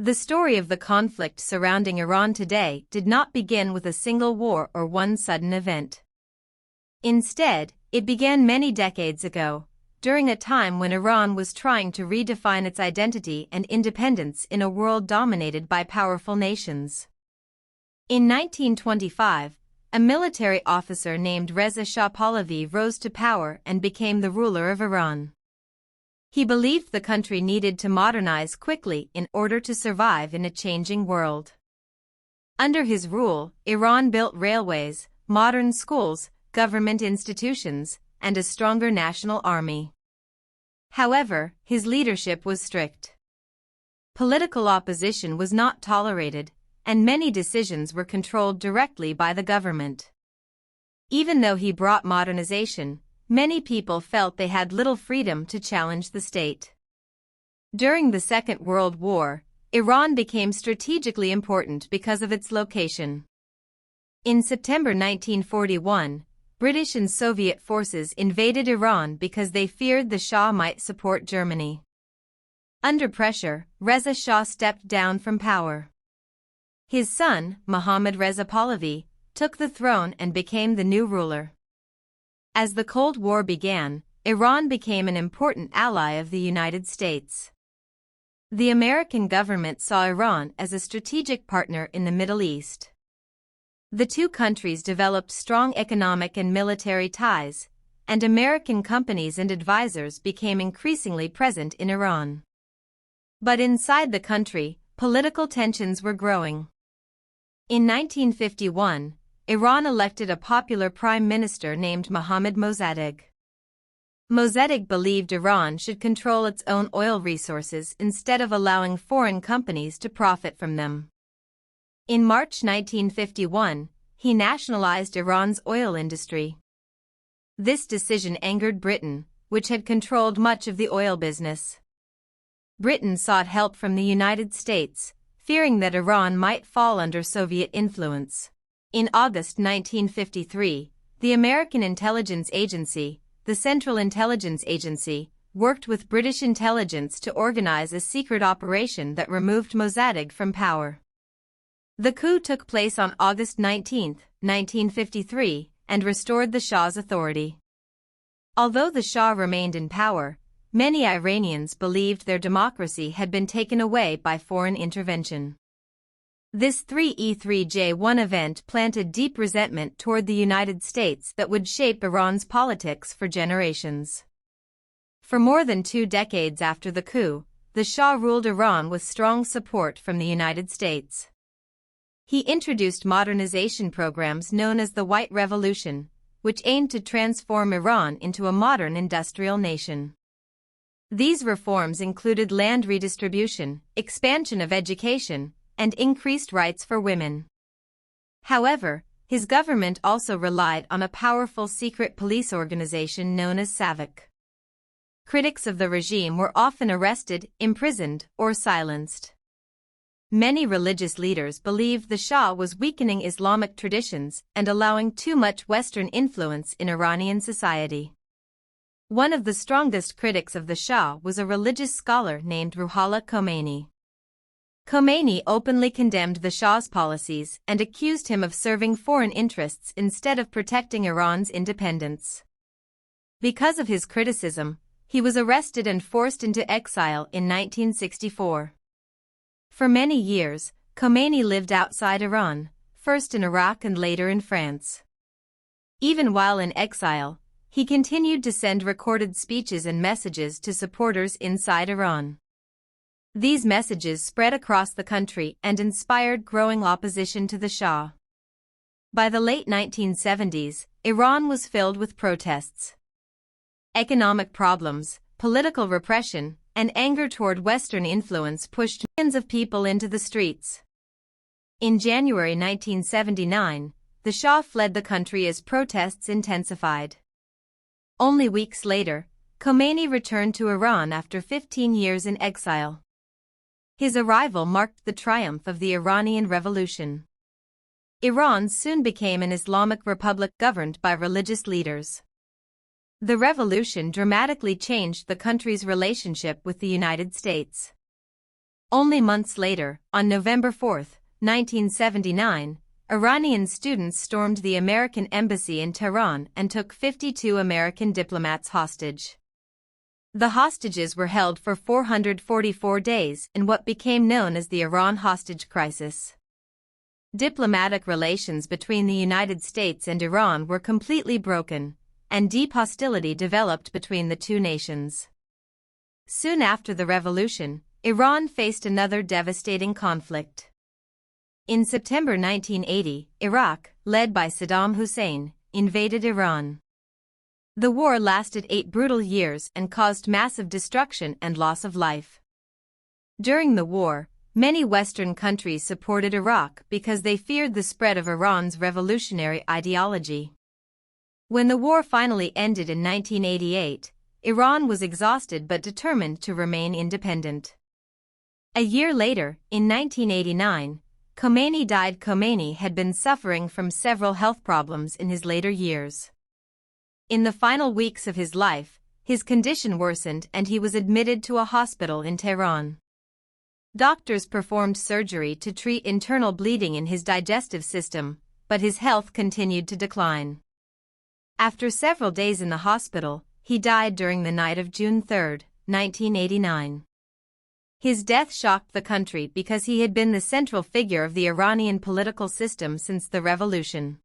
The story of the conflict surrounding Iran today did not begin with a single war or one sudden event. Instead, it began many decades ago, during a time when Iran was trying to redefine its identity and independence in a world dominated by powerful nations. In 1925, a military officer named Reza Shah Pahlavi rose to power and became the ruler of Iran. He believed the country needed to modernize quickly in order to survive in a changing world. Under his rule, Iran built railways, modern schools, government institutions, and a stronger national army. However, his leadership was strict. Political opposition was not tolerated, and many decisions were controlled directly by the government. Even though he brought modernization, many people felt they had little freedom to challenge the state. During the Second World War, Iran became strategically important because of its location. In September 1941, British and Soviet forces invaded Iran because they feared the Shah might support Germany. Under pressure, Reza Shah stepped down from power. His son, Mohammad Reza Pahlavi, took the throne and became the new ruler. As the Cold War began, Iran became an important ally of the United States. The American government saw Iran as a strategic partner in the Middle East. The two countries developed strong economic and military ties, and American companies and advisors became increasingly present in Iran. But inside the country, political tensions were growing. In 1951, Iran elected a popular prime minister named Mohammad Mossadegh. Mossadegh believed Iran should control its own oil resources instead of allowing foreign companies to profit from them. In March 1951, he nationalized Iran's oil industry. This decision angered Britain, which had controlled much of the oil business. Britain sought help from the United States, fearing that Iran might fall under Soviet influence. In August 1953, the American intelligence agency, the Central Intelligence Agency, worked with British intelligence to organize a secret operation that removed Mossadegh from power. The coup took place on August 19, 1953, and restored the Shah's authority. Although the Shah remained in power, many Iranians believed their democracy had been taken away by foreign intervention. This 3E3J1 event planted deep resentment toward the United States that would shape Iran's politics for generations. For more than 2 decades after the coup, the Shah ruled Iran with strong support from the United States. He introduced modernization programs known as the White Revolution, which aimed to transform Iran into a modern industrial nation. These reforms included land redistribution, expansion of education, and increased rights for women. However, his government also relied on a powerful secret police organization known as SAVAK. Critics of the regime were often arrested, imprisoned, or silenced. Many religious leaders believed the Shah was weakening Islamic traditions and allowing too much Western influence in Iranian society. One of the strongest critics of the Shah was a religious scholar named Ruhollah Khomeini. Khomeini openly condemned the Shah's policies and accused him of serving foreign interests instead of protecting Iran's independence. Because of his criticism, he was arrested and forced into exile in 1964. For many years, Khomeini lived outside Iran, first in Iraq and later in France. Even while in exile, he continued to send recorded speeches and messages to supporters inside Iran. These messages spread across the country and inspired growing opposition to the Shah. By the late 1970s, Iran was filled with protests. Economic problems, political repression, and anger toward Western influence pushed millions of people into the streets. In January 1979, the Shah fled the country as protests intensified. Only weeks later, Khomeini returned to Iran after 15 years in exile. His arrival marked the triumph of the Iranian Revolution. Iran soon became an Islamic republic governed by religious leaders. The revolution dramatically changed the country's relationship with the United States. Only months later, on November 4, 1979, Iranian students stormed the American embassy in Tehran and took 52 American diplomats hostage. The hostages were held for 444 days in what became known as the Iran hostage crisis. Diplomatic relations between the United States and Iran were completely broken, and deep hostility developed between the two nations. Soon after the revolution, Iran faced another devastating conflict. In September 1980, Iraq, led by Saddam Hussein, invaded Iran. The war lasted 8 brutal years and caused massive destruction and loss of life. During the war, many Western countries supported Iraq because they feared the spread of Iran's revolutionary ideology. When the war finally ended in 1988, Iran was exhausted but determined to remain independent. A year later, in 1989, Khomeini died. Khomeini had been suffering from several health problems in his later years. In the final weeks of his life, his condition worsened and he was admitted to a hospital in Tehran. Doctors performed surgery to treat internal bleeding in his digestive system, but his health continued to decline. After several days in the hospital, he died during the night of June 3, 1989. His death shocked the country because he had been the central figure of the Iranian political system since the revolution.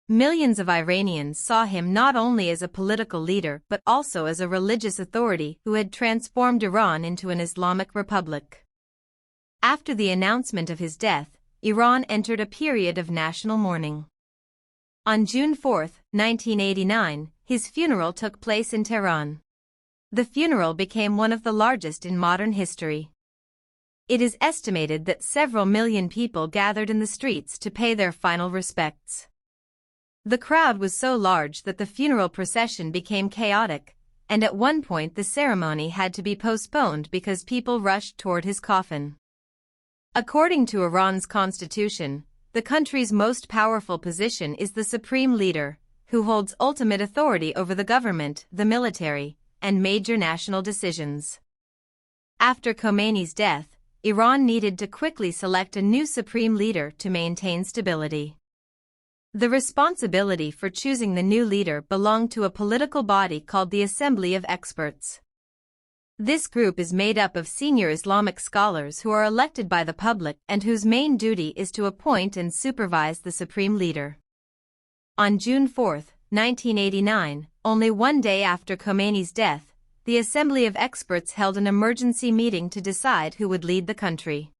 Millions of Iranians saw him not only as a political leader but also as a religious authority who had transformed Iran into an Islamic republic. After the announcement of his death, Iran entered a period of national mourning. On June 4, 1989, his funeral took place in Tehran. The funeral became one of the largest in modern history. It is estimated that several million people gathered in the streets to pay their final respects. The crowd was so large that the funeral procession became chaotic, and at one point the ceremony had to be postponed because people rushed toward his coffin. According to Iran's constitution, the country's most powerful position is the supreme leader, who holds ultimate authority over the government, the military, and major national decisions. After Khomeini's death, Iran needed to quickly select a new supreme leader to maintain stability. The responsibility for choosing the new leader belonged to a political body called the Assembly of Experts. This group is made up of senior Islamic scholars who are elected by the public and whose main duty is to appoint and supervise the supreme leader. On June 4, 1989, only one day after Khomeini's death, the Assembly of Experts held an emergency meeting to decide who would lead the country.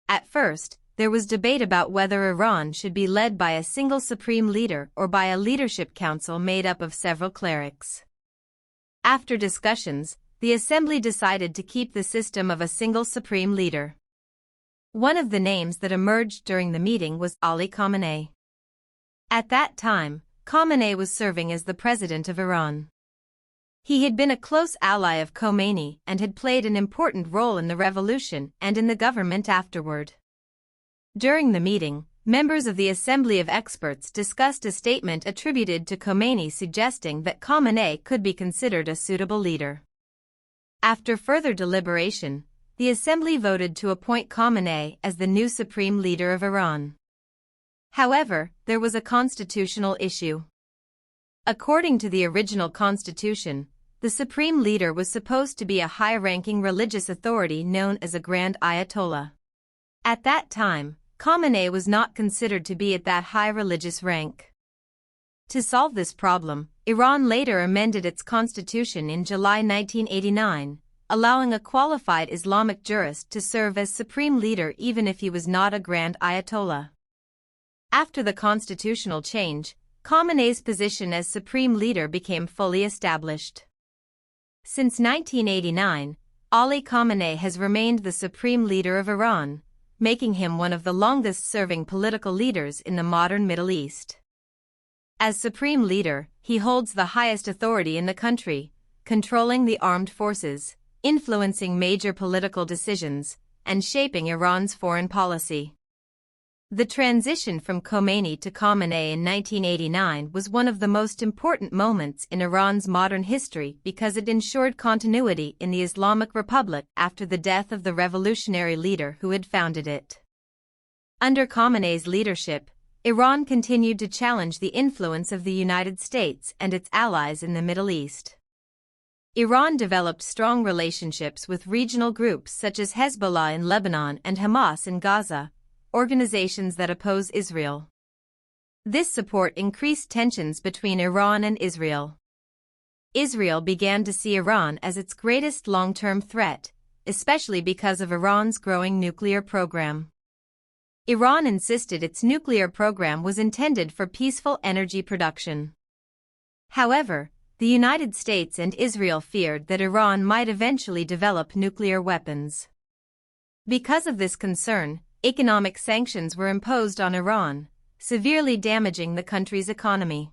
At first, there was debate about whether Iran should be led by a single supreme leader or by a leadership council made up of several clerics. After discussions, the assembly decided to keep the system of a single supreme leader. One of the names that emerged during the meeting was Ali Khamenei. At that time, Khamenei was serving as the president of Iran. He had been a close ally of Khomeini and had played an important role in the revolution and in the government afterward. During the meeting, members of the Assembly of Experts discussed a statement attributed to Khomeini suggesting that Khamenei could be considered a suitable leader. After further deliberation, the Assembly voted to appoint Khamenei as the new supreme leader of Iran. However, there was a constitutional issue. According to the original constitution, the supreme leader was supposed to be a high-ranking religious authority known as a Grand Ayatollah. At that time, Khamenei was not considered to be at that high religious rank. To solve this problem, Iran later amended its constitution in July 1989, allowing a qualified Islamic jurist to serve as supreme leader even if he was not a Grand Ayatollah. After the constitutional change, Khamenei's position as supreme leader became fully established. Since 1989, Ali Khamenei has remained the supreme leader of Iran, making him one of the longest-serving political leaders in the modern Middle East. As supreme leader, he holds the highest authority in the country, controlling the armed forces, influencing major political decisions, and shaping Iran's foreign policy. The transition from Khomeini to Khamenei in 1989 was one of the most important moments in Iran's modern history because it ensured continuity in the Islamic Republic after the death of the revolutionary leader who had founded it. Under Khamenei's leadership, Iran continued to challenge the influence of the United States and its allies in the Middle East. Iran developed strong relationships with regional groups such as Hezbollah in Lebanon and Hamas in Gaza, organizations that oppose Israel. This support increased tensions between Iran and Israel. Israel began to see Iran as its greatest long-term threat, especially because of Iran's growing nuclear program. Iran insisted its nuclear program was intended for peaceful energy production. However, the United States and Israel feared that Iran might eventually develop nuclear weapons. Because of this concern, economic sanctions were imposed on Iran, severely damaging the country's economy.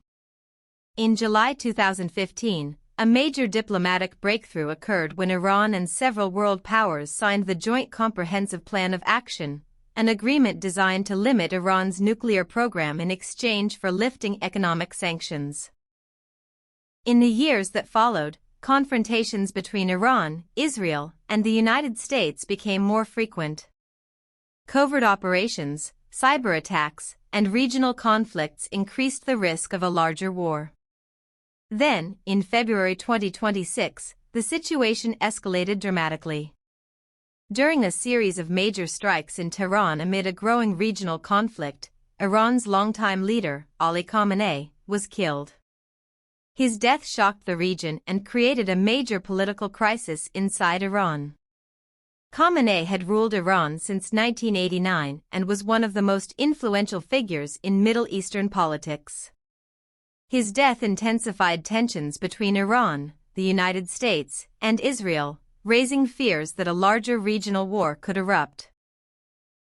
In July 2015, a major diplomatic breakthrough occurred when Iran and several world powers signed the Joint Comprehensive Plan of Action, an agreement designed to limit Iran's nuclear program in exchange for lifting economic sanctions. In the years that followed, confrontations between Iran, Israel, and the United States became more frequent. Covert operations, cyber attacks, and regional conflicts increased the risk of a larger war. Then, in February 2026, the situation escalated dramatically. During a series of major strikes in Tehran amid a growing regional conflict, Iran's longtime leader, Ali Khamenei, was killed. His death shocked the region and created a major political crisis inside Iran. Khamenei had ruled Iran since 1989 and was one of the most influential figures in Middle Eastern politics. His death intensified tensions between Iran, the United States, and Israel, raising fears that a larger regional war could erupt.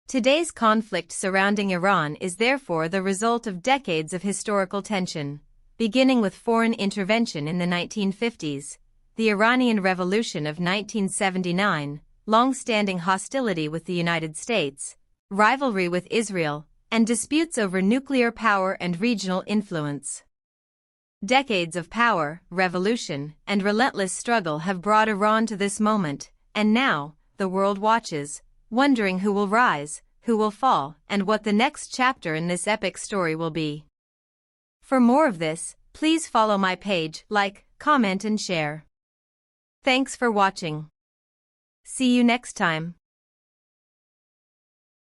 Today's conflict surrounding Iran is therefore the result of decades of historical tension, beginning with foreign intervention in the 1950s, the Iranian Revolution of 1979, long-standing hostility with the United States, rivalry with Israel, and disputes over nuclear power and regional influence. Decades of power, revolution, and relentless struggle have brought Iran to this moment, and now, the world watches, wondering who will rise, who will fall, and what the next chapter in this epic story will be. For more of this, please follow my page, like, comment and share. Thanks for watching. See you next time.